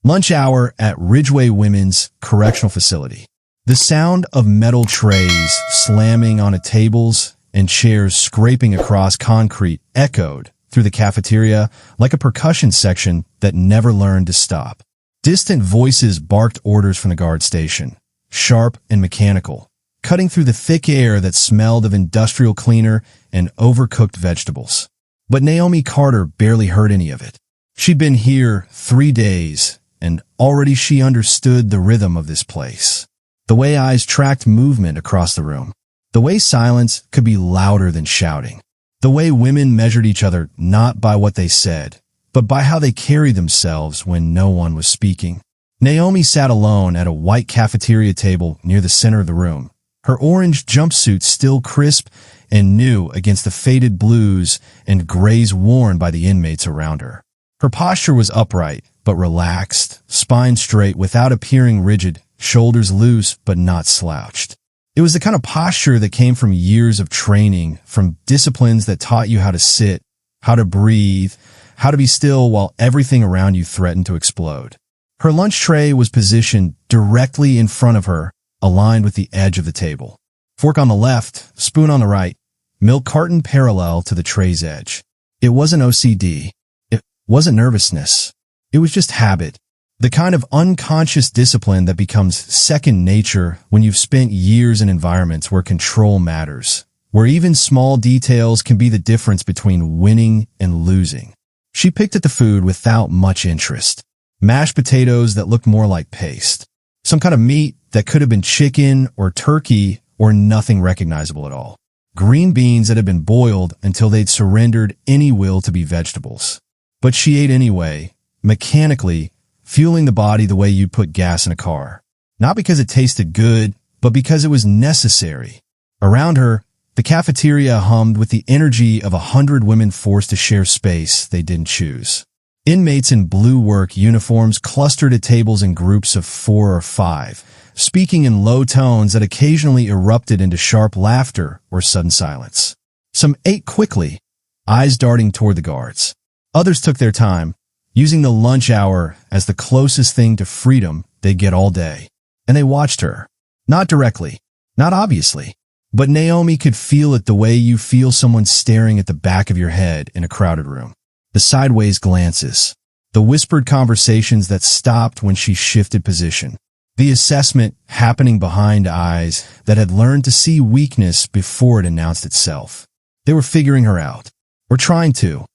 Lunch hour at Ridgeway Women's Correctional Facility. The sound of metal trays slamming onto tables and chairs scraping across concrete echoed through the cafeteria like a percussion section that never learned to stop. Distant voices barked orders from the guard station, sharp and mechanical, cutting through the thick air that smelled of industrial cleaner and overcooked vegetables. But Naomi Carter barely heard any of it. She'd been here 3 days, and already she understood the rhythm of this place. The way eyes tracked movement across the room. The way silence could be louder than shouting. The way women measured each other not by what they said, but by how they carried themselves when no one was speaking. Naomi sat alone at a white cafeteria table near the center of the room, her orange jumpsuit still crisp and new against the faded blues and grays worn by the inmates around her. Her posture was upright, but relaxed, spine straight without appearing rigid, shoulders loose but not slouched. It was the kind of posture that came from years of training, from disciplines that taught you how to sit, how to breathe, how to be still while everything around you threatened to explode. Her lunch tray was positioned directly in front of her, aligned with the edge of the table. Fork on the left, spoon on the right, milk carton parallel to the tray's edge. It wasn't OCD. It wasn't nervousness. It was just habit. The kind of unconscious discipline that becomes second nature when you've spent years in environments where control matters, where even small details can be the difference between winning and losing. She picked at the food without much interest. Mashed potatoes that looked more like paste. Some kind of meat that could have been chicken or turkey or nothing recognizable at all. Green beans that had been boiled until they'd surrendered any will to be vegetables. But she ate anyway, mechanically, fueling the body the way you'd put gas in a car. Not because it tasted good, but because it was necessary. Around her, the cafeteria hummed with the energy of 100 women forced to share space they didn't choose. Inmates in blue work uniforms clustered at tables in groups of 4 or 5, speaking in low tones that occasionally erupted into sharp laughter or sudden silence. Some ate quickly, eyes darting toward the guards. Others took their time, using the lunch hour as the closest thing to freedom they'd get all day. And they watched her. Not directly, not obviously, but Naomi could feel it the way you feel someone staring at the back of your head in a crowded room. The sideways glances, the whispered conversations that stopped when she shifted position, the assessment happening behind eyes that had learned to see weakness before it announced itself. They were figuring her out, or trying to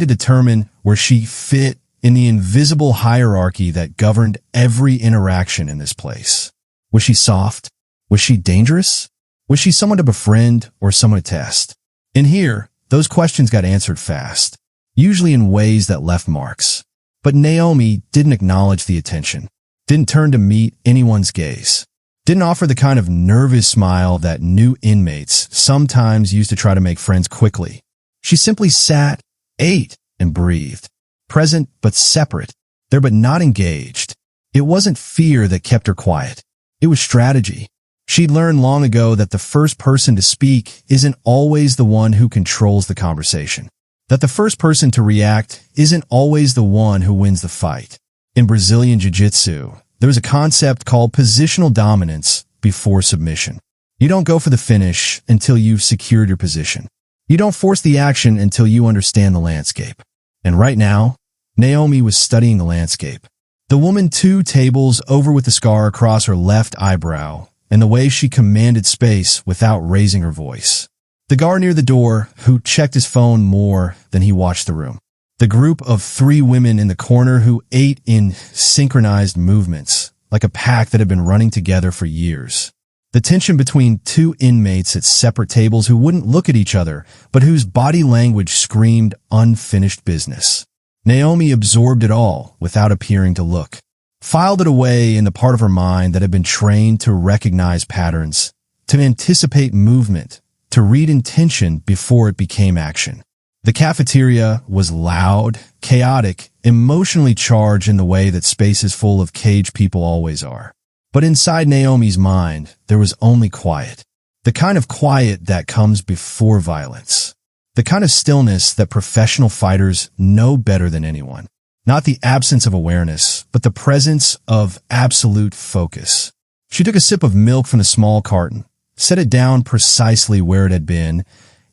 determine where she fit in the invisible hierarchy that governed every interaction in this place. Was she soft? Was she dangerous? Was she someone to befriend or someone to test? In here, those questions got answered fast, usually in ways that left marks. But Naomi didn't acknowledge the attention, didn't turn to meet anyone's gaze, didn't offer the kind of nervous smile that new inmates sometimes used to try to make friends quickly. She simply sat, ate, and breathed, present but separate, there but not engaged. It wasn't fear that kept her quiet. It was strategy. She'd learned long ago that the first person to speak isn't always the one who controls the conversation. That the first person to react isn't always the one who wins the fight. In Brazilian jiu-jitsu, there's a concept called positional dominance before submission. You don't go for the finish until you've secured your position. You don't force the action until you understand the landscape. And right now, Naomi was studying the landscape. The woman 2 tables over with the scar across her left eyebrow, and the way she commanded space without raising her voice. The guard near the door, who checked his phone more than he watched the room. The group of 3 women in the corner who ate in synchronized movements, like a pack that had been running together for years. The tension between 2 inmates at separate tables who wouldn't look at each other, but whose body language screamed unfinished business. Naomi absorbed it all without appearing to look. Filed it away in the part of her mind that had been trained to recognize patterns, to anticipate movement, to read intention before it became action. The cafeteria was loud, chaotic, emotionally charged in the way that spaces full of caged people always are. But inside Naomi's mind, there was only quiet. The kind of quiet that comes before violence. The kind of stillness that professional fighters know better than anyone. Not the absence of awareness, but the presence of absolute focus. She took a sip of milk from the small carton, set it down precisely where it had been,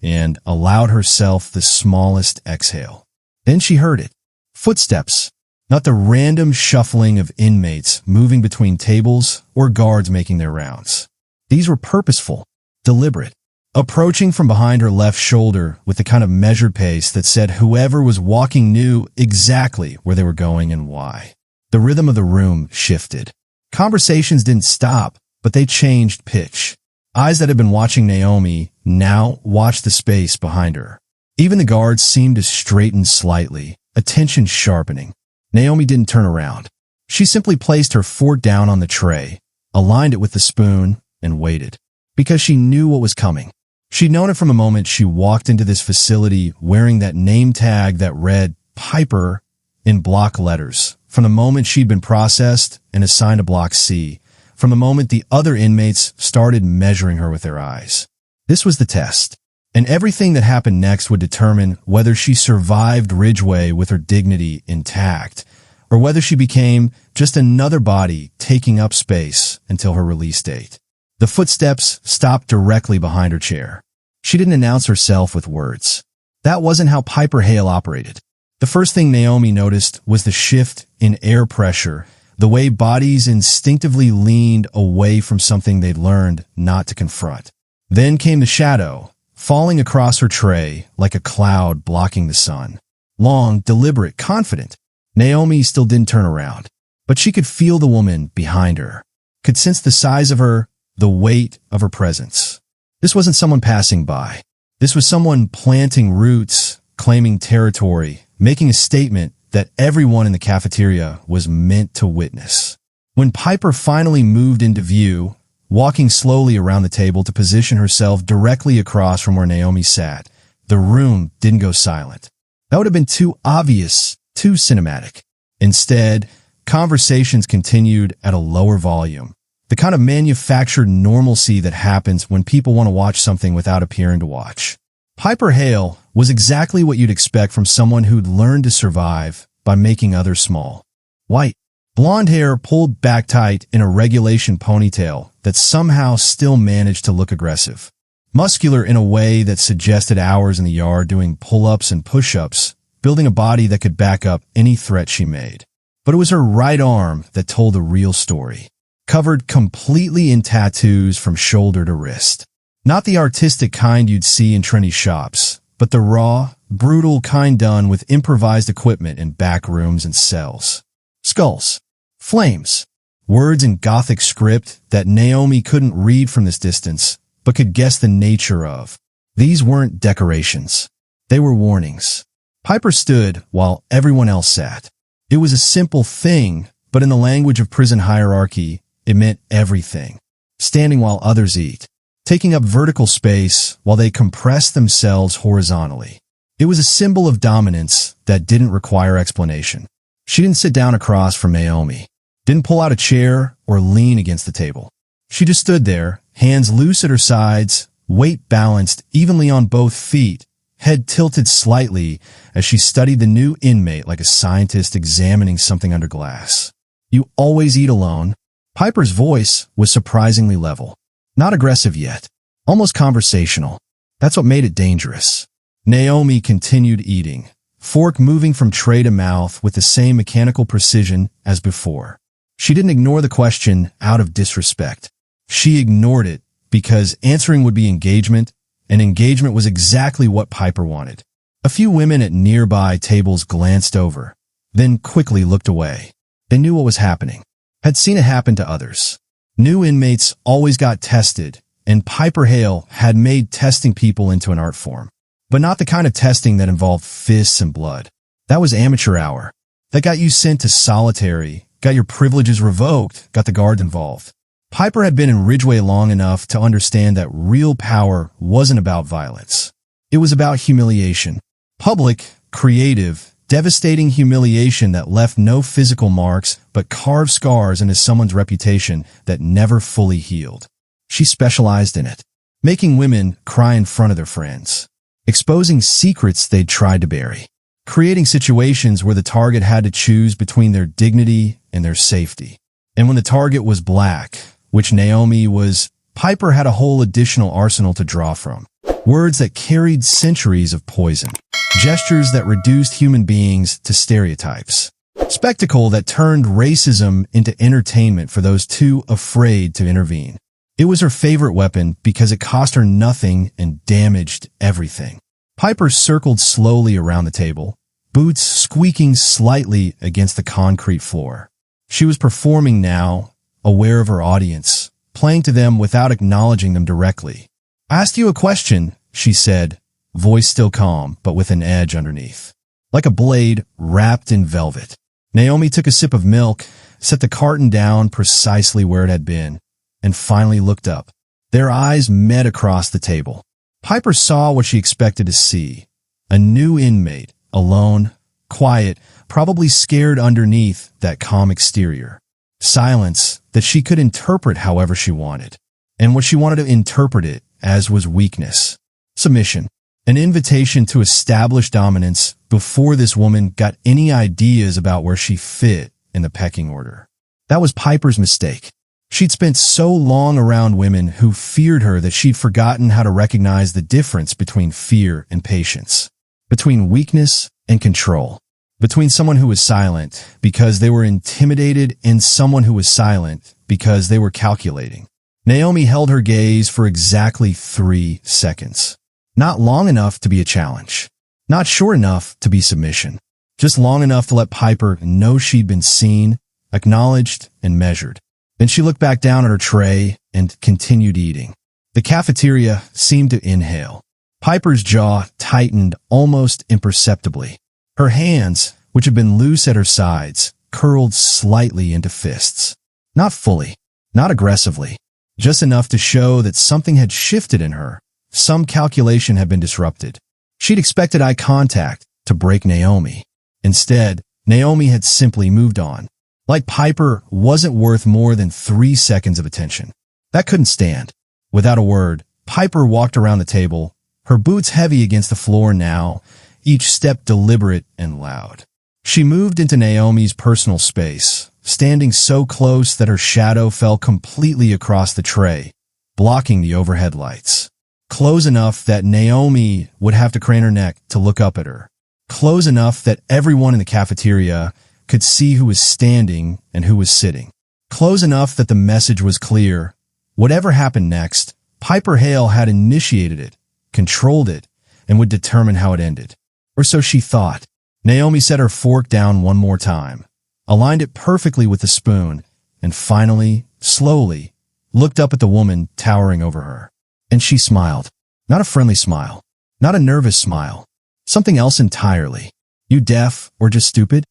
and allowed herself the smallest exhale. Then she heard it. Footsteps. Not the random shuffling of inmates moving between tables or guards making their rounds. These were purposeful, deliberate, approaching from behind her left shoulder with the kind of measured pace that said whoever was walking knew exactly where they were going and why. The rhythm of the room shifted. Conversations didn't stop, but they changed pitch. Eyes that had been watching Naomi now watched the space behind her. Even the guards seemed to straighten slightly, attention sharpening. Naomi didn't turn around. She simply placed her fork down on the tray, aligned it with the spoon, and waited. Because she knew what was coming. She'd known it from the moment she walked into this facility wearing that name tag that read Piper in block letters. From the moment she'd been processed and assigned to Block C. From the moment the other inmates started measuring her with their eyes. This was the test. And everything that happened next would determine whether she survived Ridgeway with her dignity intact, or whether she became just another body taking up space until her release date. The footsteps stopped directly behind her chair. She didn't announce herself with words. That wasn't how Piper Hale operated. The first thing Naomi noticed was the shift in air pressure, the way bodies instinctively leaned away from something they'd learned not to confront. Then came the shadow, falling across her tray like a cloud blocking the sun. Long, deliberate, confident. Naomi still didn't turn around, but she could feel the woman behind her, could sense the size of her, the weight of her presence. This wasn't someone passing by. This was someone planting roots, claiming territory, making a statement that everyone in the cafeteria was meant to witness. When Piper finally moved into view, walking slowly around the table to position herself directly across from where Naomi sat, the room didn't go silent. That would have been too obvious, too cinematic. Instead, conversations continued at a lower volume. The kind of manufactured normalcy that happens when people want to watch something without appearing to watch. Piper Hale was exactly what you'd expect from someone who'd learned to survive by making others small. White, blonde hair pulled back tight in a regulation ponytail that somehow still managed to look aggressive. Muscular in a way that suggested hours in the yard doing pull-ups and push-ups, building a body that could back up any threat she made. But it was her right arm that told the real story. Covered completely in tattoos from shoulder to wrist. Not the artistic kind you'd see in trendy shops, but the raw, brutal kind done with improvised equipment in back rooms and cells. Skulls. Flames. Words in Gothic script that Naomi couldn't read from this distance, but could guess the nature of. These weren't decorations. They were warnings. Piper stood while everyone else sat. It was a simple thing, but in the language of prison hierarchy, it meant everything. Standing while others eat. Taking up vertical space while they compressed themselves horizontally. It was a symbol of dominance that didn't require explanation. She didn't sit down across from Naomi. Didn't pull out a chair or lean against the table. She just stood there, hands loose at her sides, weight balanced evenly on both feet, head tilted slightly as she studied the new inmate like a scientist examining something under glass. You always eat alone. Piper's voice was surprisingly level. Not aggressive yet. Almost conversational. That's what made it dangerous. Naomi continued eating, fork moving from tray to mouth with the same mechanical precision as before. She didn't ignore the question out of disrespect. She ignored it because answering would be engagement, and engagement was exactly what Piper wanted. A few women at nearby tables glanced over, then quickly looked away. They knew what was happening, had seen it happen to others. New inmates always got tested, and Piper Hale had made testing people into an art form. But not the kind of testing that involved fists and blood. That was amateur hour. That got you sent to solitary, got your privileges revoked, got the guards involved. Piper had been in Ridgeway long enough to understand that real power wasn't about violence. It was about humiliation. Public, creative, devastating humiliation that left no physical marks but carved scars into someone's reputation that never fully healed. She specialized in it, making women cry in front of their friends, exposing secrets they'd tried to bury. creating situations where the target had to choose between their dignity and their safety. And when the target was black, which Naomi was, Piper had a whole additional arsenal to draw from. Words that carried centuries of poison. Gestures that reduced human beings to stereotypes. Spectacle that turned racism into entertainment for those too afraid to intervene. It was her favorite weapon because it cost her nothing and damaged everything. Piper circled slowly around the table, boots squeaking slightly against the concrete floor. She was performing now, aware of her audience, playing to them without acknowledging them directly. "I asked you a question," she said, voice still calm but with an edge underneath. Like a blade wrapped in velvet. Naomi took a sip of milk, set the carton down precisely where it had been, and finally looked up. Their eyes met across the table. Piper saw what she expected to see. A new inmate, alone, quiet, probably scared underneath that calm exterior. Silence that she could interpret however she wanted. And what she wanted to interpret it as was weakness. Submission. An invitation to establish dominance before this woman got any ideas about where she fit in the pecking order. That was Piper's mistake. She'd spent so long around women who feared her that she'd forgotten how to recognize the difference between fear and patience, between weakness and control, between someone who was silent because they were intimidated and someone who was silent because they were calculating. Naomi held her gaze for exactly 3 seconds. Not long enough to be a challenge. Not short enough to be submission. Just long enough to let Piper know she'd been seen, acknowledged, and measured. Then she looked back down at her tray and continued eating. The cafeteria seemed to inhale. Piper's jaw tightened almost imperceptibly. Her hands, which had been loose at her sides, curled slightly into fists. Not fully, not aggressively, just enough to show that something had shifted in her. Some calculation had been disrupted. She'd expected eye contact to break Naomi. Instead, Naomi had simply moved on. Like Piper wasn't worth more than 3 seconds of attention. That couldn't stand. Without a word, Piper walked around the table, her boots heavy against the floor now, each step deliberate and loud. She moved into Naomi's personal space, standing so close that her shadow fell completely across the tray, blocking the overhead lights. Close enough that Naomi would have to crane her neck to look up at her. Close enough that everyone in the cafeteria could see who was standing and who was sitting. Close enough that the message was clear. Whatever happened next, Piper Hale had initiated it, controlled it, and would determine how it ended. Or so she thought. Naomi set her fork down one more time, aligned it perfectly with the spoon, and finally, slowly, looked up at the woman towering over her. And she smiled. Not a friendly smile. Not a nervous smile. Something else entirely. "You deaf or just stupid?"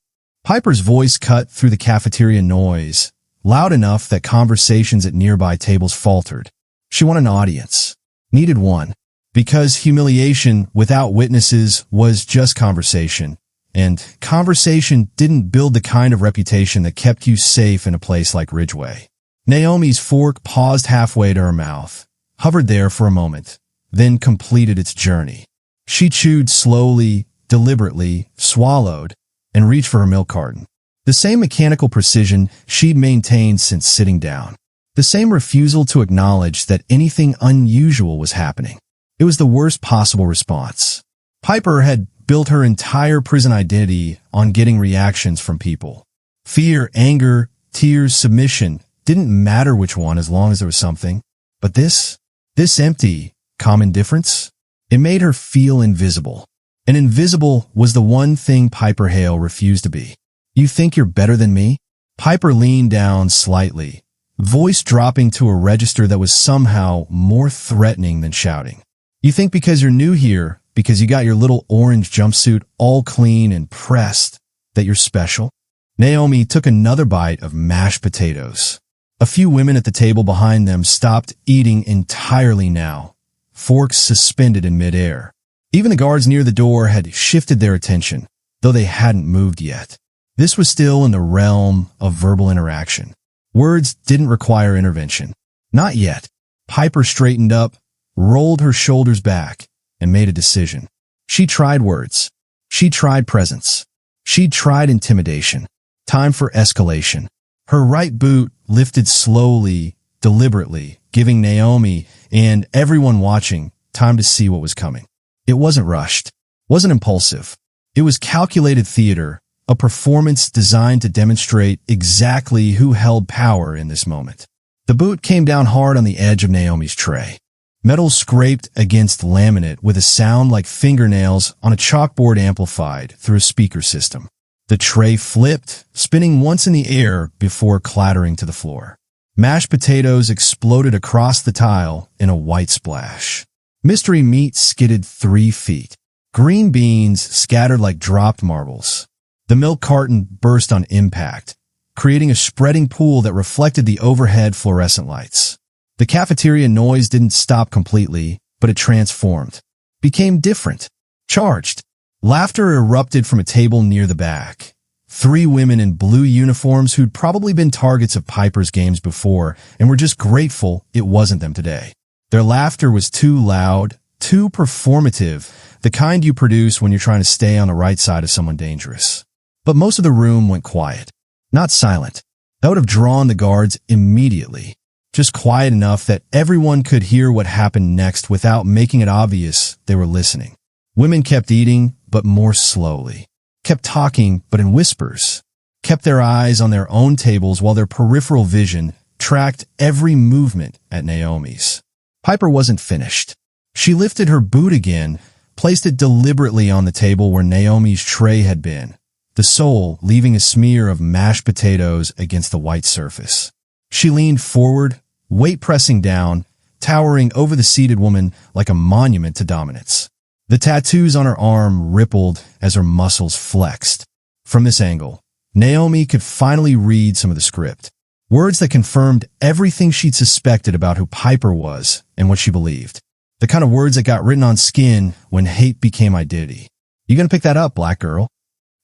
Piper's voice cut through the cafeteria noise, loud enough that conversations at nearby tables faltered. She wanted an audience. Needed one. Because humiliation without witnesses was just conversation. And conversation didn't build the kind of reputation that kept you safe in a place like Ridgeway. Naomi's fork paused halfway to her mouth, hovered there for a moment, then completed its journey. She chewed slowly, deliberately, swallowed, and reached for her milk carton. The same mechanical precision she'd maintained since sitting down. The same refusal to acknowledge that anything unusual was happening. It was the worst possible response. Piper had built her entire prison identity on getting reactions from people. Fear, anger, tears, submission, didn't matter which one as long as there was something. But this empty, calm indifference, it made her feel invisible. And invisible was the one thing Piper Hale refused to be. "You think you're better than me?" Piper leaned down slightly, voice dropping to a register that was somehow more threatening than shouting. "You think because you're new here, because you got your little orange jumpsuit all clean and pressed, that you're special?" Naomi took another bite of mashed potatoes. A few women at the table behind them stopped eating entirely now, forks suspended in midair. Even the guards near the door had shifted their attention, though they hadn't moved yet. This was still in the realm of verbal interaction. Words didn't require intervention. Not yet. Piper straightened up, rolled her shoulders back, and made a decision. She tried words. She tried presence. She tried intimidation. Time for escalation. Her right boot lifted slowly, deliberately, giving Naomi and everyone watching time to see what was coming. It wasn't rushed, wasn't impulsive. It was calculated theater, a performance designed to demonstrate exactly who held power in this moment. The boot came down hard on the edge of Naomi's tray. Metal scraped against laminate with a sound like fingernails on a chalkboard amplified through a speaker system. The tray flipped, spinning once in the air before clattering to the floor. Mashed potatoes exploded across the tile in a white splash. Mystery meat skidded 3 feet. Green beans scattered like dropped marbles. The milk carton burst on impact, creating a spreading pool that reflected the overhead fluorescent lights. The cafeteria noise didn't stop completely, but it transformed. Became different. Charged. Laughter erupted from a table near the back. 3 women in blue uniforms who'd probably been targets of Piper's games before and were just grateful it wasn't them today. Their laughter was too loud, too performative, the kind you produce when you're trying to stay on the right side of someone dangerous. But most of the room went quiet. Not silent. That would have drawn the guards immediately. Just quiet enough that everyone could hear what happened next without making it obvious they were listening. Women kept eating, but more slowly. Kept talking, but in whispers. Kept their eyes on their own tables while their peripheral vision tracked every movement at Naomi's. Piper wasn't finished. She lifted her boot again, placed it deliberately on the table where Naomi's tray had been, the sole leaving a smear of mashed potatoes against the white surface. She leaned forward, weight pressing down, towering over the seated woman like a monument to dominance. The tattoos on her arm rippled as her muscles flexed. From this angle, Naomi could finally read some of the script. Words that confirmed everything she'd suspected about who Piper was and what she believed. The kind of words that got written on skin when hate became identity. "You gonna pick that up, black girl?"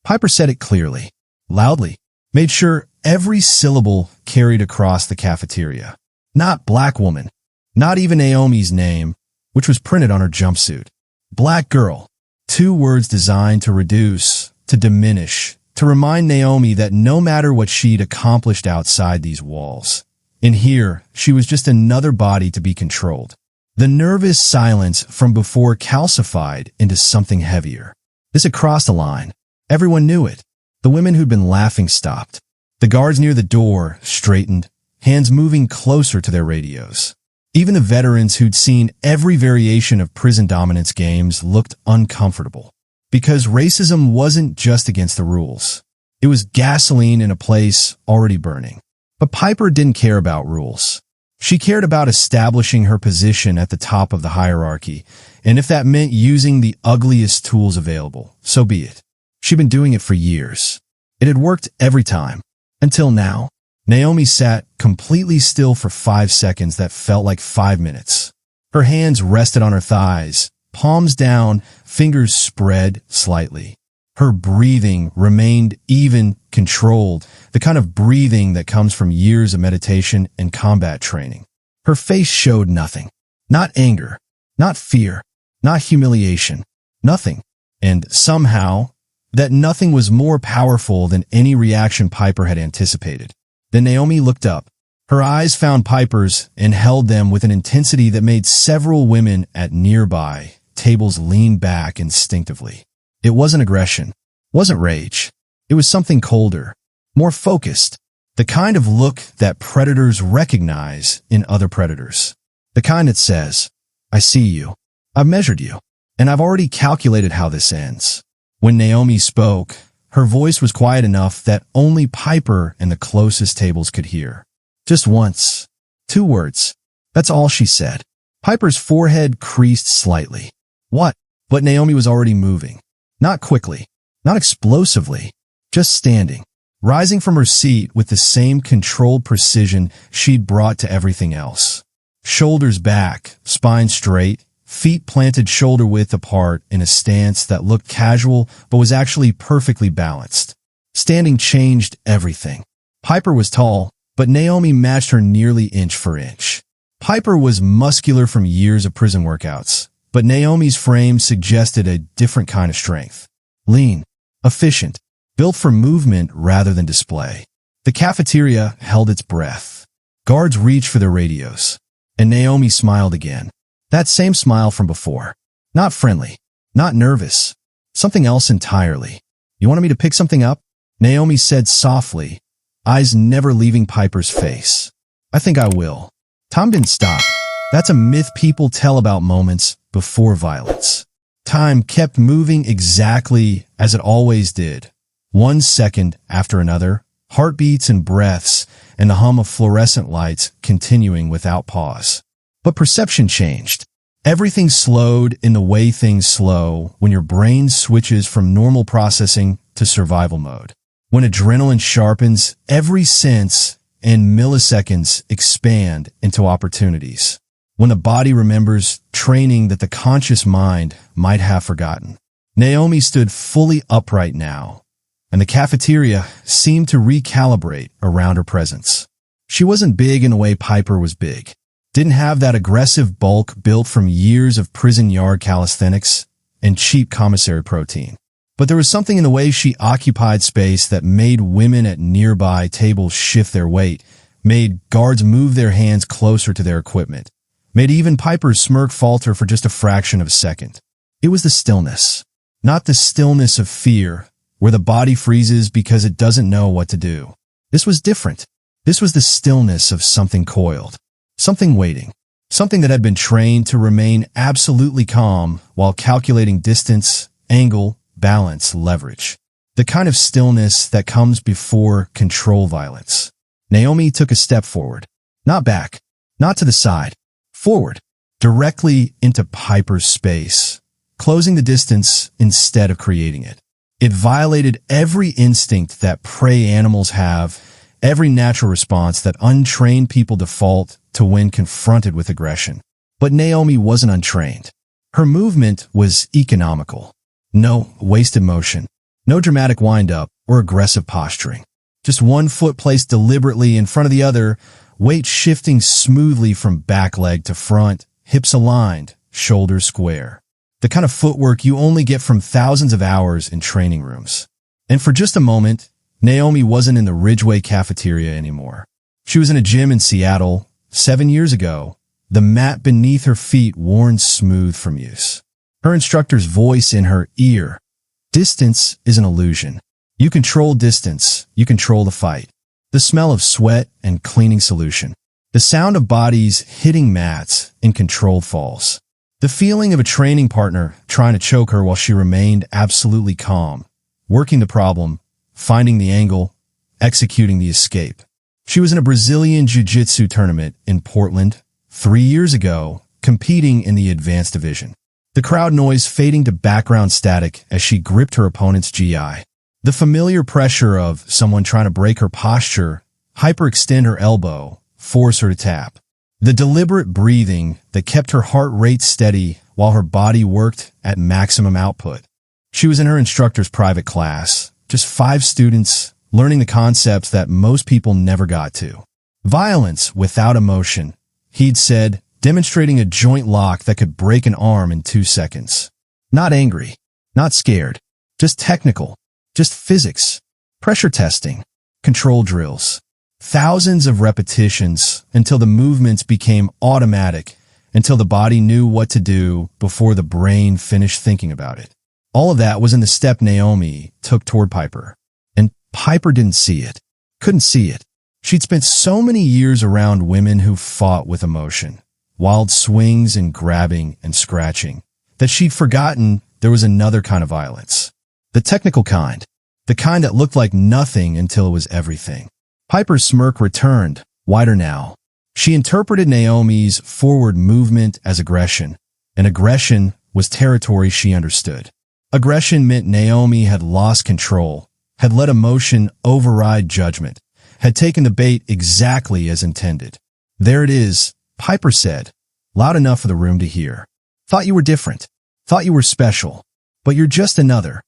Piper said it clearly, loudly, made sure every syllable carried across the cafeteria. Not black woman, not even Naomi's name, which was printed on her jumpsuit. Black girl. 2 words designed to reduce, to diminish, to remind Naomi that no matter what she'd accomplished outside these walls, in here, she was just another body to be controlled. The nervous silence from before calcified into something heavier. This had crossed a line. Everyone knew it. The women who'd been laughing stopped. The guards near the door straightened, hands moving closer to their radios. Even the veterans who'd seen every variation of prison dominance games looked uncomfortable. Because racism wasn't just against the rules. It was gasoline in a place already burning. But Piper didn't care about rules. She cared about establishing her position at the top of the hierarchy, and if that meant using the ugliest tools available, so be it. She'd been doing it for years. It had worked every time. Until now. Naomi sat completely still for 5 seconds that felt like 5 minutes. Her hands rested on her thighs, palms down, fingers spread slightly. Her breathing remained even, controlled, the kind of breathing that comes from years of meditation and combat training. Her face showed nothing. Not anger, not fear, not humiliation, nothing. And somehow, that nothing was more powerful than any reaction Piper had anticipated. Then Naomi looked up. Her eyes found Piper's and held them with an intensity that made several women at nearby tables lean back instinctively. It wasn't aggression, wasn't rage. It was something colder, more focused, the kind of look that predators recognize in other predators. The kind that says, "I see you, I've measured you, and I've already calculated how this ends." When Naomi spoke, her voice was quiet enough that only Piper and the closest tables could hear. Just once. 2 words. That's all she said. Piper's forehead creased slightly. What? But Naomi was already moving. Not quickly, not explosively, just standing, rising from her seat with the same controlled precision she'd brought to everything else. Shoulders back, spine straight, feet planted shoulder-width apart in a stance that looked casual but was actually perfectly balanced. Standing changed everything. Piper was tall, but Naomi matched her nearly inch for inch. Piper was muscular from years of prison workouts, but Naomi's frame suggested a different kind of strength. lean, efficient, built for movement rather than display. The cafeteria held its breath. Guards reached for their radios, and Naomi smiled again. That same smile from before. Not friendly, not nervous, something else entirely. "You wanted me to pick something up?" Naomi said softly, eyes never leaving Piper's face. "I think I will." Time didn't stop. That's a myth people tell about moments before violence. Time kept moving exactly as it always did. 1 second after another, heartbeats and breaths, and the hum of fluorescent lights continuing without pause. But perception changed. Everything slowed in the way things slow when your brain switches from normal processing to survival mode. When adrenaline sharpens, every sense and milliseconds expand into opportunities. When the body remembers training that the conscious mind might have forgotten. Naomi stood fully upright now, and the cafeteria seemed to recalibrate around her presence. She wasn't big in the way Piper was big. Didn't have that aggressive bulk built from years of prison yard calisthenics and cheap commissary protein. But there was something in the way she occupied space that made women at nearby tables shift their weight, made guards move their hands closer to their equipment, made even Piper's smirk falter for just a fraction of a second. It was the stillness. Not the stillness of fear, where the body freezes because it doesn't know what to do. This was different. This was the stillness of something coiled, something waiting, something that had been trained to remain absolutely calm while calculating distance, angle, balance, leverage. The kind of stillness that comes before control violence. Naomi took a step forward. Not back, not to the side. Forward, directly into Piper's space, closing the distance instead of creating it. It violated every instinct that prey animals have, every natural response that untrained people default to when confronted with aggression. But Naomi wasn't untrained. Her movement was economical. No wasted motion, no dramatic wind-up or aggressive posturing. Just one foot placed deliberately in front of the other, weight shifting smoothly from back leg to front, hips aligned, shoulders square. The kind of footwork you only get from thousands of hours in training rooms. And for just a moment, Naomi wasn't in the Ridgeway cafeteria anymore. She was in a gym in Seattle 7 years ago, the mat beneath her feet worn smooth from use. Her instructor's voice in her ear. Distance is an illusion. You control distance, you control the fight. The smell of sweat and cleaning solution. The sound of bodies hitting mats in controlled falls. The feeling of a training partner trying to choke her while she remained absolutely calm, working the problem, finding the angle, executing the escape. She was in a Brazilian jiu-jitsu tournament in Portland 3 years ago, competing in the advanced division. The crowd noise fading to background static as she gripped her opponent's GI. The familiar pressure of someone trying to break her posture, hyperextend her elbow, force her to tap. The deliberate breathing that kept her heart rate steady while her body worked at maximum output. She was in her instructor's private class, just 5 students learning the concepts that most people never got to. Violence without emotion, he'd said, demonstrating a joint lock that could break an arm in 2 seconds. Not angry, not scared, just technical, just physics, pressure testing, control drills. Thousands of repetitions until the movements became automatic, until the body knew what to do before the brain finished thinking about it. All of that was in the step Naomi took toward Piper. And Piper didn't see it, couldn't see it. She'd spent so many years around women who fought with emotion, wild swings and grabbing and scratching, that she'd forgotten there was another kind of violence. The technical kind, the kind that looked like nothing until it was everything. Piper's smirk returned, wider now. She interpreted Naomi's forward movement as aggression, and aggression was territory she understood. Aggression meant Naomi had lost control, had let emotion override judgment, had taken the bait exactly as intended. "There it is," Piper said, loud enough for the room to hear. "Thought you were different, thought you were special, but you're just another."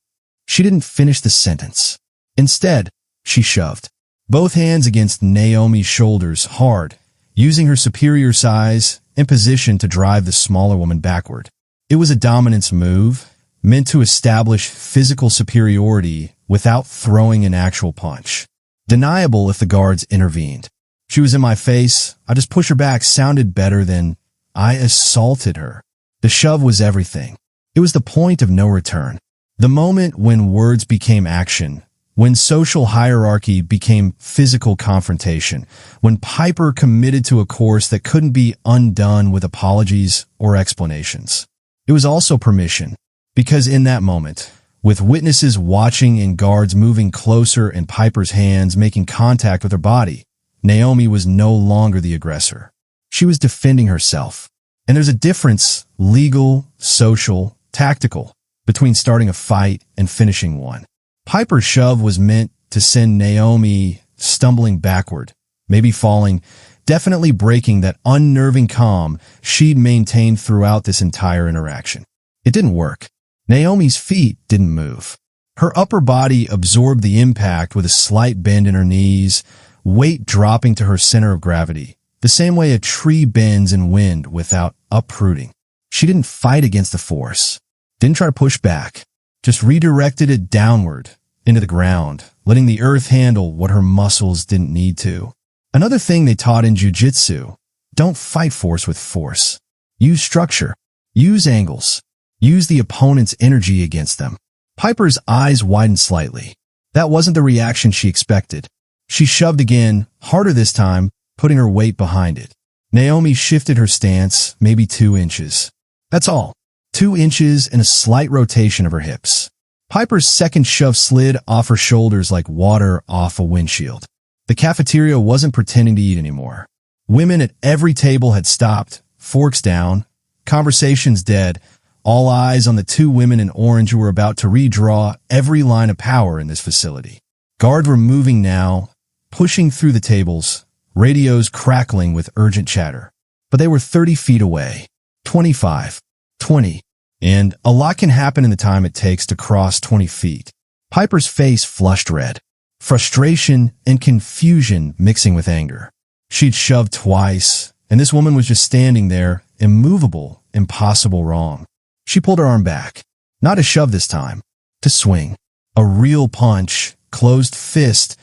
She didn't finish the sentence. Instead, she shoved both hands against Naomi's shoulders hard, using her superior size and position to drive the smaller woman backward. It was a dominance move, meant to establish physical superiority without throwing an actual punch. Deniable if the guards intervened. She was in my face. I just push her back sounded better than I assaulted her. The shove was everything. It was the point of no return. The moment when words became action, when social hierarchy became physical confrontation, when Piper committed to a course that couldn't be undone with apologies or explanations. It was also permission, because in that moment, with witnesses watching and guards moving closer and Piper's hands making contact with her body, Naomi was no longer the aggressor. She was defending herself. And there's a difference, legal, social, tactical, between starting a fight and finishing one. Piper's shove was meant to send Naomi stumbling backward, maybe falling, definitely breaking that unnerving calm she'd maintained throughout this entire interaction. It didn't work. Naomi's feet didn't move. Her upper body absorbed the impact with a slight bend in her knees, weight dropping to her center of gravity, the same way a tree bends in wind without uprooting. She didn't fight against the force, didn't try to push back, just redirected it downward into the ground, letting the earth handle what her muscles didn't need to. Another thing they taught in jiu-jitsu, don't fight force with force. Use structure, use angles, use the opponent's energy against them. Piper's eyes widened slightly. That wasn't the reaction she expected. She shoved again, harder this time, putting her weight behind it. Naomi shifted her stance, maybe 2 inches. That's all. 2 inches and a slight rotation of her hips. Piper's second shove slid off her shoulders like water off a windshield. The cafeteria wasn't pretending to eat anymore. Women at every table had stopped, forks down, conversations dead, all eyes on the 2 women in orange who were about to redraw every line of power in this facility. Guards were moving now, pushing through the tables, radios crackling with urgent chatter. But they were 30 feet away, 25, 20, and a lot can happen in the time it takes to cross 20 feet. Piper's face flushed red, frustration and confusion mixing with anger. She'd shoved twice, and this woman was just standing there, immovable, impossible wrong. She pulled her arm back, not to shove this time, to swing. A real punch, closed fist,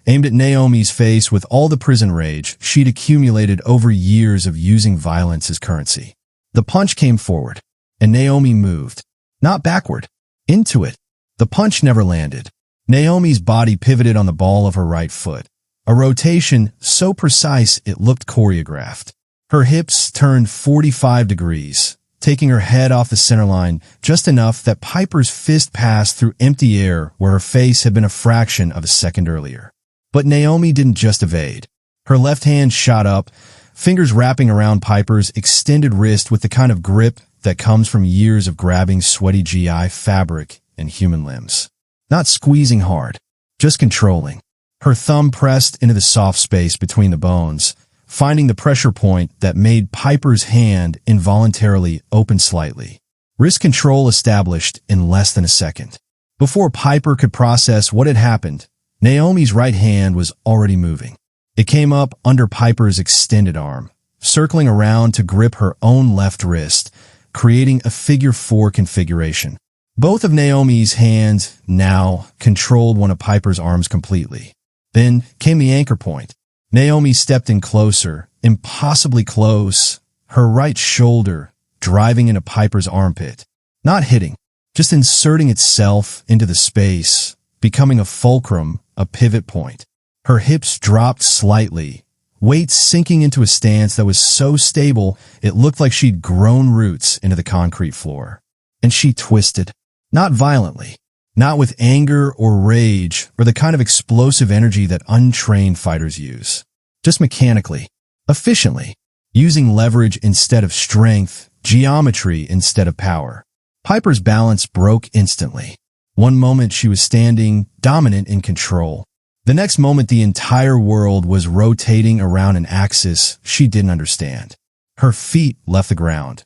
aimed at Naomi's face with all the prison rage she'd accumulated over years of using violence as currency. The punch came forward, and Naomi moved, not backward, into it. The punch never landed. Naomi's body pivoted on the ball of her right foot, a rotation so precise it looked choreographed. Her hips turned 45 degrees, taking her head off the center line just enough that Piper's fist passed through empty air where her face had been a fraction of a second earlier. But Naomi didn't just evade. Her left hand shot up, fingers wrapping around Piper's extended wrist with the kind of grip that comes from years of grabbing sweaty GI fabric and human limbs. Not squeezing hard, just controlling. Her thumb pressed into the soft space between the bones, finding the pressure point that made Piper's hand involuntarily open slightly. Wrist control established in less than a second. Before Piper could process what had happened, Naomi's right hand was already moving. It came up under Piper's extended arm, circling around to grip her own left wrist, creating a figure 4 configuration. Both of Naomi's hands now controlled one of Piper's arms completely. Then came the anchor point. Naomi stepped in closer, impossibly close, her right shoulder driving into Piper's armpit. Not hitting, just inserting itself into the space, becoming a fulcrum, a pivot point. Her hips dropped slightly, weight sinking into a stance that was so stable it looked like she'd grown roots into the concrete floor. And she twisted, not violently, not with anger or rage or the kind of explosive energy that untrained fighters use. Just mechanically, efficiently, using leverage instead of strength, geometry instead of power. Piper's balance broke instantly. One moment she was standing, dominant in control. The next moment the entire world was rotating around an axis she didn't understand. Her feet left the ground.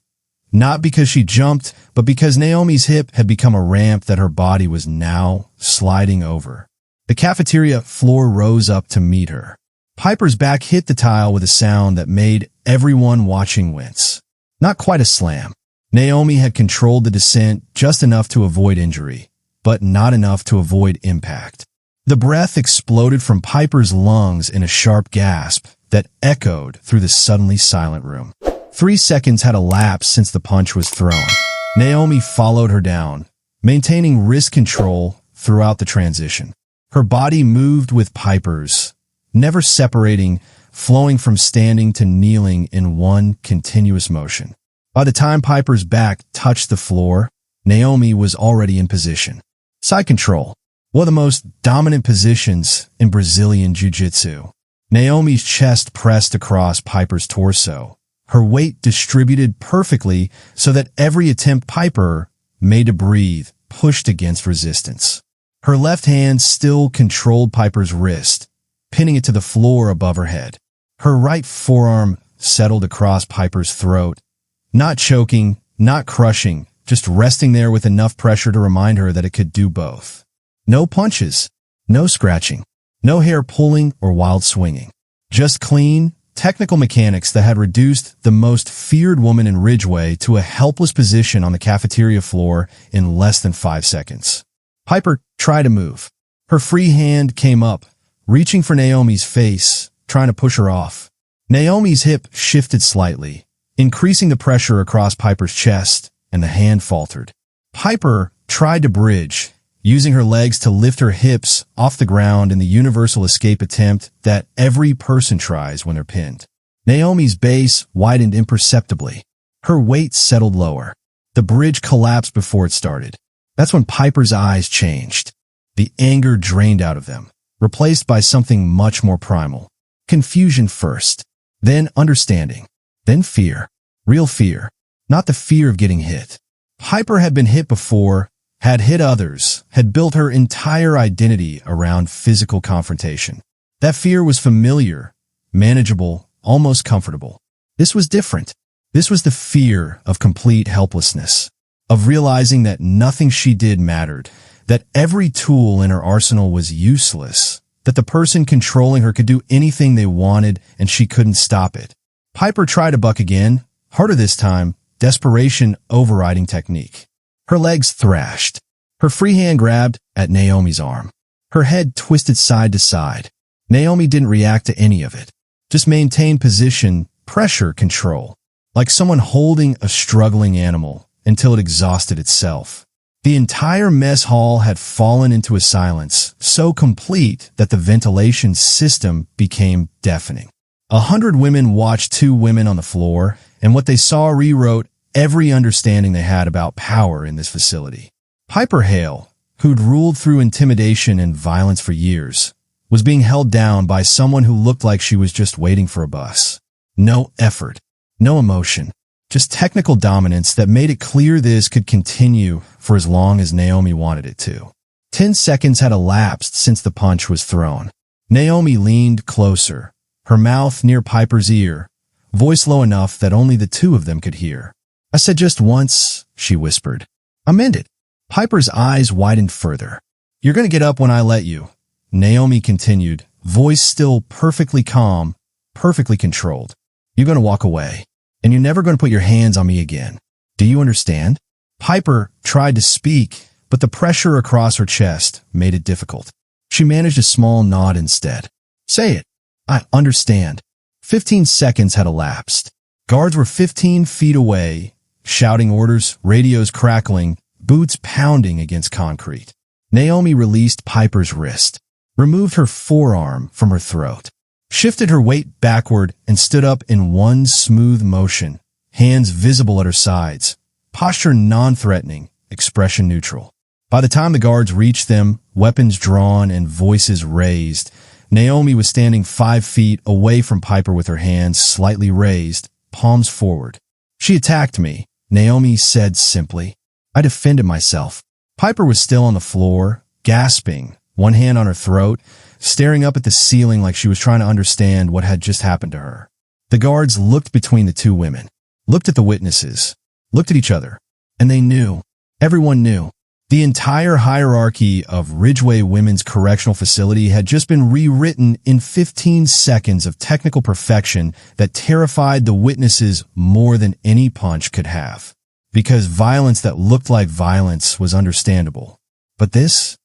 Not because she jumped, but because Naomi's hip had become a ramp that her body was now sliding over. The cafeteria floor rose up to meet her. Piper's back hit the tile with a sound that made everyone watching wince. Not quite a slam, Naomi had controlled the descent just enough to avoid injury, but not enough to avoid impact. The breath exploded from Piper's lungs in a sharp gasp that echoed through the suddenly silent room. 3 seconds had elapsed since the punch was thrown. Naomi followed her down, maintaining wrist control throughout the transition. Her body moved with Piper's, never separating, flowing from standing to kneeling in one continuous motion. By the time Piper's back touched the floor, Naomi was already in position. Side control, one of the most dominant positions in Brazilian jiu-jitsu. Naomi's chest pressed across Piper's torso, her weight distributed perfectly so that every attempt Piper made to breathe pushed against resistance. Her left hand still controlled Piper's wrist, pinning it to the floor above her head. Her right forearm settled across Piper's throat, not choking, not crushing, just resting there with enough pressure to remind her that it could do both. No punches, no scratching, no hair pulling or wild swinging. Just clean, technical mechanics that had reduced the most feared woman in Ridgeway to a helpless position on the cafeteria floor in less than 5 seconds. Piper tried to move. Her free hand came up, reaching for Naomi's face, trying to push her off. Naomi's hip shifted slightly, increasing the pressure across Piper's chest, and the hand faltered. Piper tried to bridge, using her legs to lift her hips off the ground in the universal escape attempt that every person tries when they're pinned. Naomi's base widened imperceptibly. Her weight settled lower. The bridge collapsed before it started. That's when Piper's eyes changed. The anger drained out of them, replaced by something much more primal. Confusion first, then understanding, then fear. Real fear, not the fear of getting hit. Piper had been hit before, had hit others, had built her entire identity around physical confrontation. That fear was familiar, manageable, almost comfortable. This was different. This was the fear of complete helplessness, of realizing that nothing she did mattered, that every tool in her arsenal was useless, that the person controlling her could do anything they wanted and she couldn't stop it. Piper tried to buck again, harder this time, desperation overriding technique. Her legs thrashed. Her free hand grabbed at Naomi's arm. Her head twisted side to side. Naomi didn't react to any of it. Just maintained position, pressure, control. Like someone holding a struggling animal until it exhausted itself. The entire mess hall had fallen into a silence so complete that the ventilation system became deafening. 100 women watched 2 women on the floor, and what they saw rewrote every understanding they had about power in this facility. Piper Hale, who'd ruled through intimidation and violence for years, was being held down by someone who looked like she was just waiting for a bus. No effort, no emotion, just technical dominance that made it clear this could continue for as long as Naomi wanted it to. 10 seconds had elapsed since the punch was thrown. Naomi leaned closer, her mouth near Piper's ear, voice low enough that only the 2 of them could hear. "I said just once," she whispered. "I meant it." Piper's eyes widened further. "You're going to get up when I let you," Naomi continued, voice still perfectly calm, perfectly controlled. "You're going to walk away, and you're never going to put your hands on me again. Do you understand?" Piper tried to speak, but the pressure across her chest made it difficult. She managed a small nod instead. "Say it. I understand." 15 seconds had elapsed. Guards were 15 feet away, shouting orders, radios crackling, boots pounding against concrete. Naomi released Piper's wrist, removed her forearm from her throat, shifted her weight backward and stood up in one smooth motion, hands visible at her sides, posture non-threatening, expression neutral. By the time the guards reached them, weapons drawn and voices raised, Naomi was standing 5 feet away from Piper with her hands slightly raised, palms forward. "She attacked me," Naomi said simply. "I defended myself." Piper was still on the floor, gasping, one hand on her throat, staring up at the ceiling like she was trying to understand what had just happened to her. The guards looked between the 2 women, looked at the witnesses, looked at each other, and they knew. Everyone knew. The entire hierarchy of Ridgeway Women's Correctional Facility had just been rewritten in 15 seconds of technical perfection that terrified the witnesses more than any punch could have. because violence that looked like violence was understandable. But this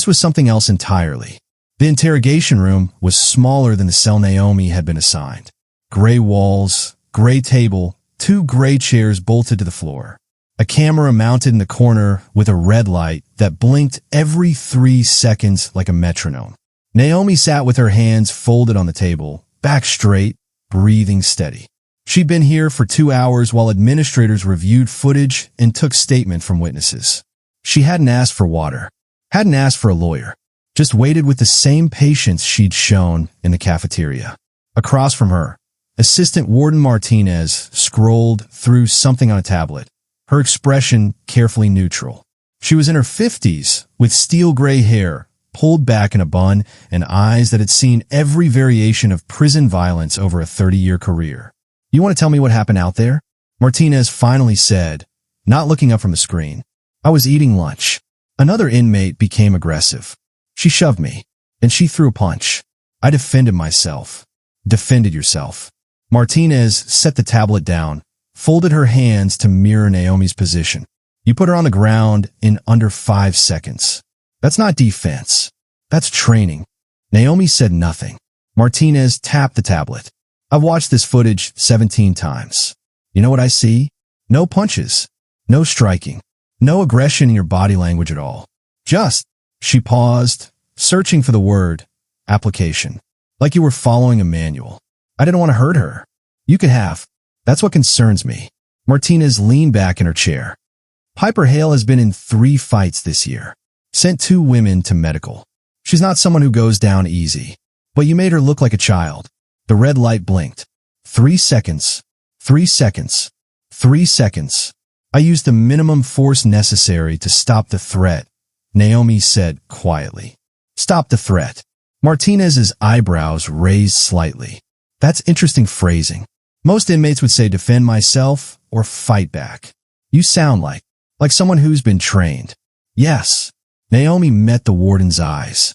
was something else entirely. The interrogation room was smaller than the cell Naomi had been assigned. Gray walls, gray table, 2 gray chairs bolted to the floor. A camera mounted in the corner with a red light that blinked every 3 seconds like a metronome. Naomi sat with her hands folded on the table, back straight, breathing steady. She'd been here for 2 hours while administrators reviewed footage and took statement from witnesses. She hadn't asked for water, hadn't asked for a lawyer, just waited with the same patience she'd shown in the cafeteria. Across from her, Assistant Warden Martinez scrolled through something on a tablet, her expression carefully neutral. She was in her 50s, with steel gray hair, pulled back in a bun, and eyes that had seen every variation of prison violence over a 30-year career. "You want to tell me what happened out there?" Martinez finally said, not looking up from the screen. "I was eating lunch. Another inmate became aggressive. She shoved me, and she threw a punch. I defended myself." "Defended yourself." Martinez set the tablet down, folded her hands to mirror Naomi's position. "You put her on the ground in under 5 seconds. That's not defense. That's training." Naomi said nothing. Martinez tapped the tablet. "I've watched this footage 17 times. You know what I see? No punches, no striking, no aggression in your body language at all. Just," she paused, searching for the word, "application. Like you were following a manual. I didn't want to hurt her. You could have. That's what concerns me." Martinez leaned back in her chair. "Piper Hale has been in 3 fights this year. Sent 2 women to medical. She's not someone who goes down easy. But you made her look like a child." The red light blinked. 3 seconds. 3 seconds. 3 seconds. "I used the minimum force necessary to stop the threat," Naomi said quietly. "Stop the threat." Martinez's eyebrows raised slightly. "That's interesting phrasing. Most inmates would say defend myself or fight back. You sound like someone who's been trained." "Yes." Naomi met the warden's eyes.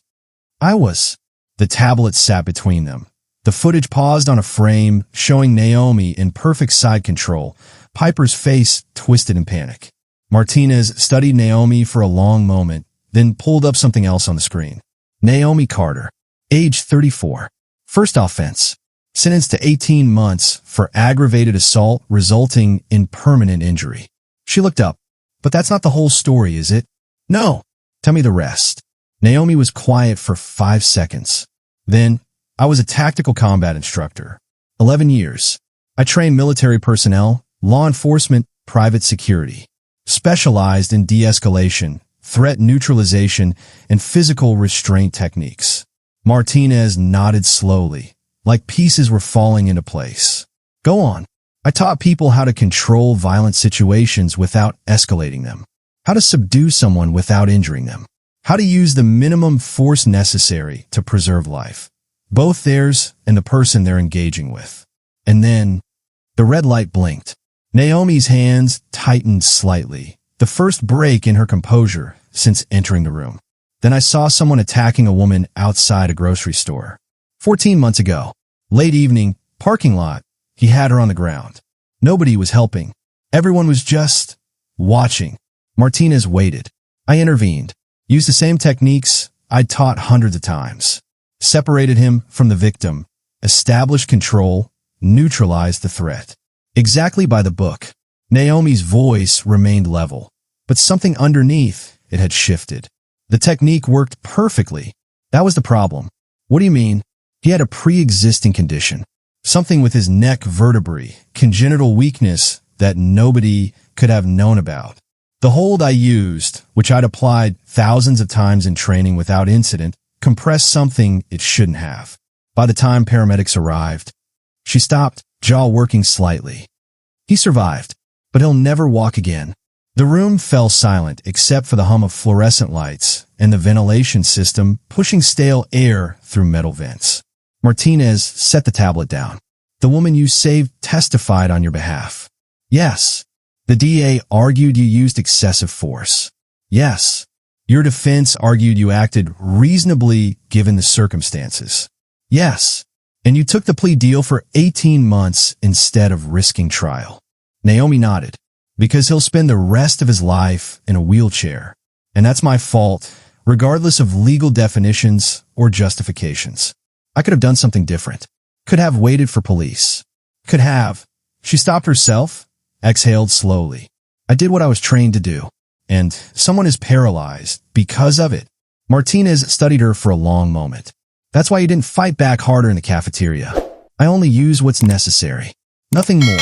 "I was." The tablet sat between them. The footage paused on a frame, showing Naomi in perfect side control, Piper's face twisted in panic. Martinez studied Naomi for a long moment, then pulled up something else on the screen. Naomi Carter, age 34. First offense. Sentenced to 18 months for aggravated assault resulting in permanent injury. She looked up. "But that's not the whole story, is it?" "No." "Tell me the rest." Naomi was quiet for 5 seconds. Then, "I was a tactical combat instructor. 11 years. I trained military personnel, law enforcement, private security. Specialized in de-escalation, threat neutralization, and physical restraint techniques." Martinez nodded slowly, like pieces were falling into place. "Go on." "I taught people how to control violent situations without escalating them. How to subdue someone without injuring them. How to use the minimum force necessary to preserve life, both theirs and the person they're engaging with." And then, the red light blinked. Naomi's hands tightened slightly, the first break in her composure since entering the room. "Then I saw someone attacking a woman outside a grocery store. 14 months ago. Late evening, parking lot. He had her on the ground. Nobody was helping. Everyone was just watching." Martinez waited. "I intervened. Used the same techniques I'd taught hundreds of times. Separated him from the victim. Established control. Neutralized the threat. Exactly by the book." Naomi's voice remained level, but something underneath it had shifted. "The technique worked perfectly. That was the problem." "What do you mean?" "He had a pre-existing condition. Something with his neck vertebrae, congenital weakness that nobody could have known about. The hold I used, which I'd applied thousands of times in training without incident, compressed something it shouldn't have. By the time paramedics arrived." She stopped, jaw working slightly. "He survived, but he'll never walk again." The room fell silent except for the hum of fluorescent lights and the ventilation system pushing stale air through metal vents. Martinez set the tablet down. "The woman you saved testified on your behalf." "Yes." "The DA argued you used excessive force." "Yes." "Your defense argued you acted reasonably given the circumstances." "Yes." "And you took the plea deal for 18 months instead of risking trial." Naomi nodded. because he'll spend the rest of his life in a wheelchair. And that's my fault, regardless of legal definitions or justifications. I could have done something different. Could have waited for police. Could have. She stopped herself, exhaled slowly. I did what I was trained to do. And someone is paralyzed because of it. Martinez studied her for a long moment. That's why you didn't fight back harder in the cafeteria. I only use what's necessary. Nothing more.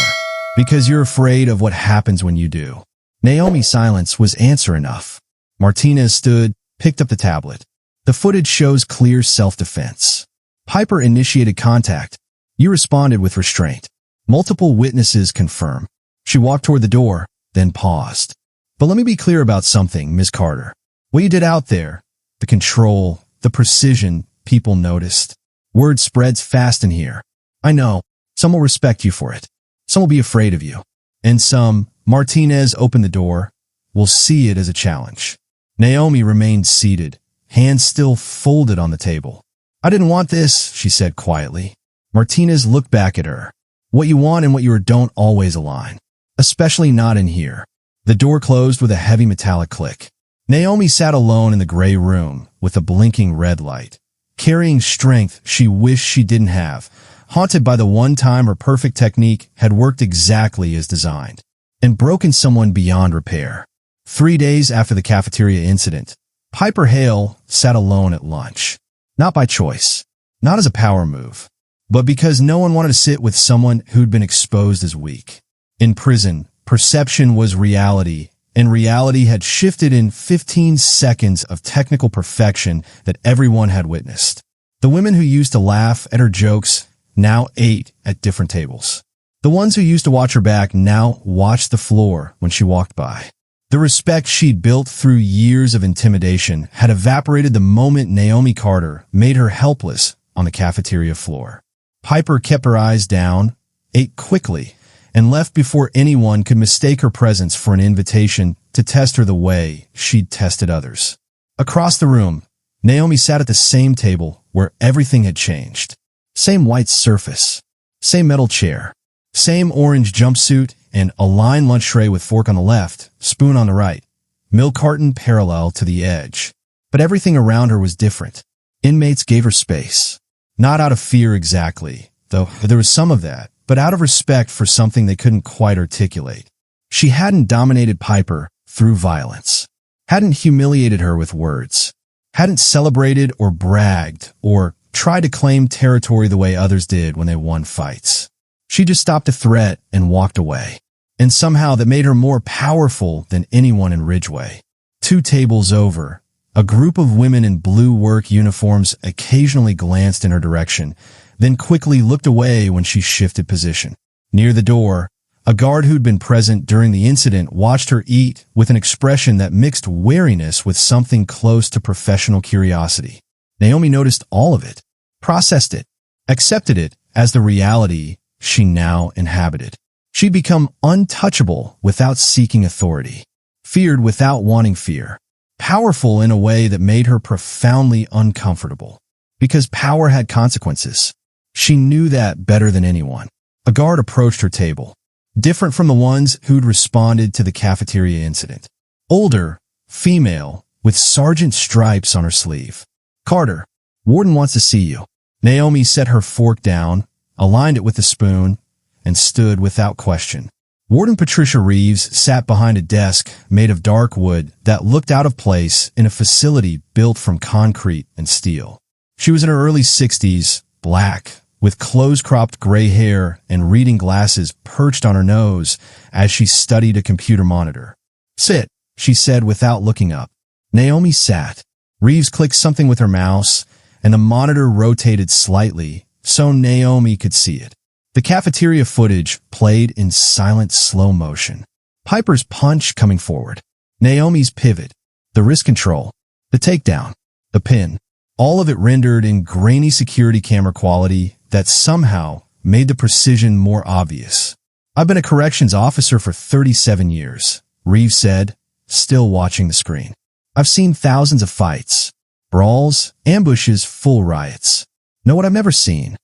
Because you're afraid of what happens when you do. Naomi's silence was answer enough. Martinez stood, picked up the tablet. The footage shows clear self-defense. Piper initiated contact. You responded with restraint. Multiple witnesses confirm. She walked toward the door, then paused. But let me be clear about something, Ms. Carter. What you did out there, the control, the precision, people noticed. Word spreads fast in here. I know. Some will respect you for it. Some will be afraid of you. And some, Martinez opened the door, will see it as a challenge. Naomi remained seated, hands still folded on the table. I didn't want this, she said quietly. Martinez looked back at her. What you want and what you don't always align. Especially not in here. The door closed with a heavy metallic click. Naomi sat alone in the gray room with a blinking red light, carrying strength she wished she didn't have, haunted by the one time her perfect technique had worked exactly as designed, and broken someone beyond repair. 3 days after the cafeteria incident, Piper Hale sat alone at lunch. Not by choice, not as a power move, but because no one wanted to sit with someone who'd been exposed as weak. In prison, perception was reality, and reality had shifted in 15 seconds of technical perfection that everyone had witnessed. The women who used to laugh at her jokes now ate at different tables. The ones who used to watch her back now watched the floor when she walked by. The respect she'd built through years of intimidation had evaporated the moment Naomi Carter made her helpless on the cafeteria floor. Piper kept her eyes down, ate quickly, and left before anyone could mistake her presence for an invitation to test her the way she'd tested others. Across the room, Naomi sat at the same table where everything had changed. Same white surface, same metal chair, same orange jumpsuit, and a lined lunch tray with fork on the left, spoon on the right, milk carton parallel to the edge. But everything around her was different. Inmates gave her space. Not out of fear exactly, though there was some of that, but out of respect for something they couldn't quite articulate. She hadn't dominated Piper through violence, hadn't humiliated her with words, hadn't celebrated or bragged or tried to claim territory the way others did when they won fights. She just stopped a threat and walked away. And somehow that made her more powerful than anyone in Ridgeway. 2 tables over, a group of women in blue work uniforms occasionally glanced in her direction, then quickly looked away when she shifted position. Near the door, a guard who'd been present during the incident watched her eat with an expression that mixed wariness with something close to professional curiosity. Naomi noticed all of it, processed it, accepted it as the reality she now inhabited. She'd become untouchable without seeking authority, feared without wanting fear, powerful in a way that made her profoundly uncomfortable. Because power had consequences. She knew that better than anyone. A guard approached her table, different from the ones who'd responded to the cafeteria incident. Older, female, with sergeant stripes on her sleeve. Carter, warden wants to see you. Naomi set her fork down, aligned it with the spoon, and stood without question. Warden Patricia Reeves sat behind a desk made of dark wood that looked out of place in a facility built from concrete and steel. She was in her early 60s, black, with close-cropped gray hair and reading glasses perched on her nose as she studied a computer monitor. Sit, she said without looking up. Naomi sat. Reeves clicked something with her mouse, and the monitor rotated slightly so Naomi could see it. The cafeteria footage played in silent slow motion. Piper's punch coming forward. Naomi's pivot. The wrist control. The takedown. The pin. All of it rendered in grainy security camera quality that somehow made the precision more obvious. I've been a corrections officer for 37 years, Reeves said, still watching the screen. I've seen thousands of fights, brawls, ambushes, full riots. Know what I've never seen?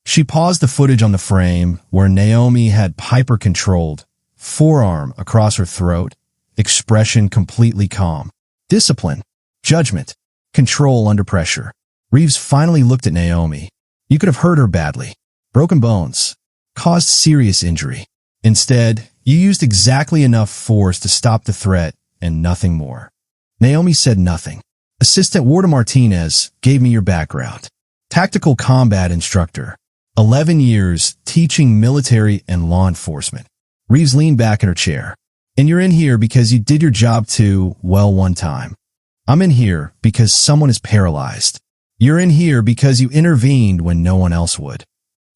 She paused the footage on the frame where Naomi had Piper controlled, forearm across her throat, expression completely calm. Discipline, judgment, control under pressure. Reeves finally looked at Naomi. You could have hurt her badly. Broken bones. Caused serious injury. Instead, you used exactly enough force to stop the threat and nothing more. Naomi said nothing. Assistant Warden Martinez gave me your background. Tactical combat instructor. 11 years teaching military and law enforcement. Reeves leaned back in her chair. And you're in here because you did your job too well one time. I'm in here because someone is paralyzed. You're in here because you intervened when no one else would.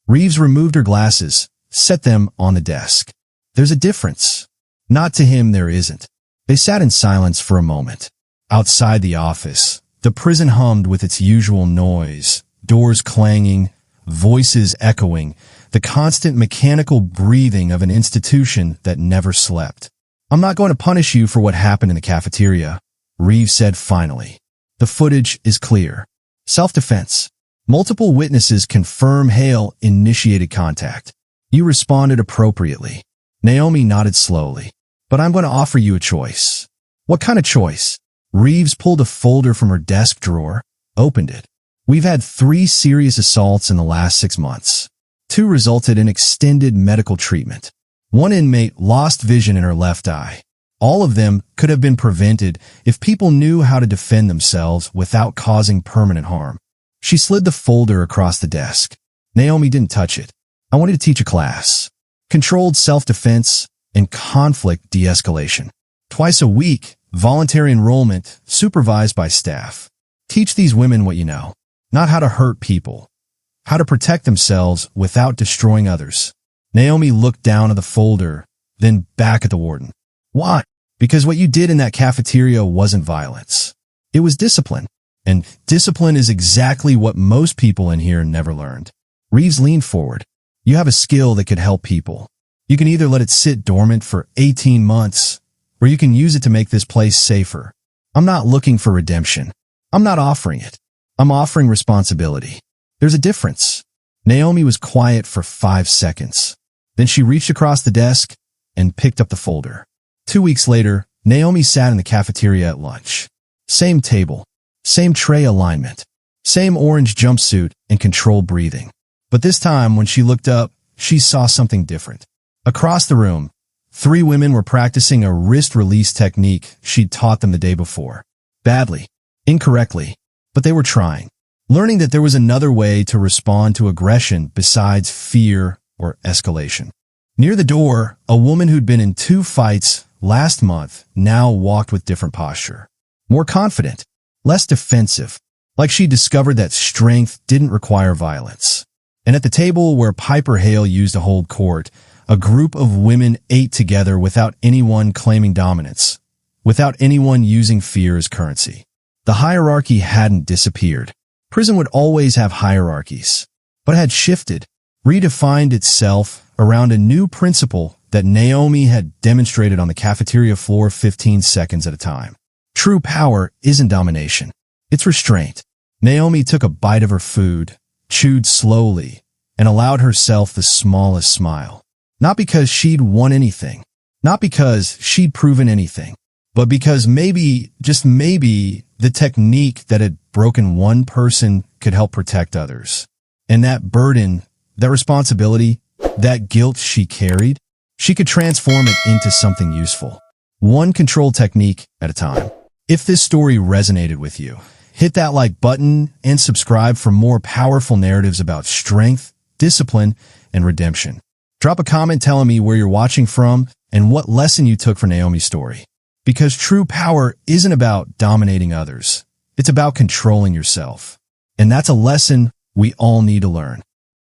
Reeves removed her glasses, set them on the desk. There's a difference. Not to him, there isn't. They sat in silence for a moment. Outside the office, the prison hummed with its usual noise, doors clanging, voices echoing, the constant mechanical breathing of an institution that never slept. I'm not going to punish you for what happened in the cafeteria, Reeves said finally. The footage is clear. Self-defense. Multiple witnesses confirm Hale initiated contact. You responded appropriately. Naomi nodded slowly. But I'm going to offer you a choice. What kind of choice? Reeves pulled a folder from her desk drawer, opened it. We've had 3 serious assaults in the last 6 months. 2 resulted in extended medical treatment. 1 inmate lost vision in her left eye. All of them could have been prevented if people knew how to defend themselves without causing permanent harm. She slid the folder across the desk. Naomi didn't touch it. I wanted to teach a class. Controlled self-defense and conflict de-escalation. Twice a week, voluntary enrollment, supervised by staff. Teach these women what you know. Not how to hurt people. How to protect themselves without destroying others. Naomi looked down at the folder, then back at the warden. Why? Because what you did in that cafeteria wasn't violence. It was discipline. And discipline is exactly what most people in here never learned. Reeves leaned forward. You have a skill that could help people. You can either let it sit dormant for 18 months, or you can use it to make this place safer. I'm not looking for redemption. I'm not offering it. I'm offering responsibility. There's a difference. Naomi was quiet for 5 seconds. Then she reached across the desk and picked up the folder. 2 weeks later, Naomi sat in the cafeteria at lunch. Same table, same tray alignment, same orange jumpsuit and controlled breathing. But this time, when she looked up, she saw something different. Across the room, 3 women were practicing a wrist release technique she'd taught them the day before. Badly, incorrectly, but they were trying. Learning that there was another way to respond to aggression besides fear or escalation. Near the door, a woman who'd been in 2 fights last month now walked with different posture. More confident, less defensive, like she discovered that strength didn't require violence. And at the table where Piper Hale used to hold court, a group of women ate together without anyone claiming dominance, without anyone using fear as currency. The hierarchy hadn't disappeared. Prison would always have hierarchies, but had shifted, redefined itself around a new principle that Naomi had demonstrated on the cafeteria floor 15 seconds at a time. True power isn't domination. It's restraint. Naomi took a bite of her food, chewed slowly, and allowed herself the smallest smile. Not because she'd won anything, not because she'd proven anything, but because maybe, just maybe, the technique that had broken one person could help protect others. And that burden, that responsibility, that guilt she carried, she could transform it into something useful. One control technique at a time. If this story resonated with you, hit that like button and subscribe for more powerful narratives about strength, discipline, and redemption. Drop a comment telling me where you're watching from and what lesson you took from Naomi's story. Because true power isn't about dominating others. It's about controlling yourself. And that's a lesson we all need to learn.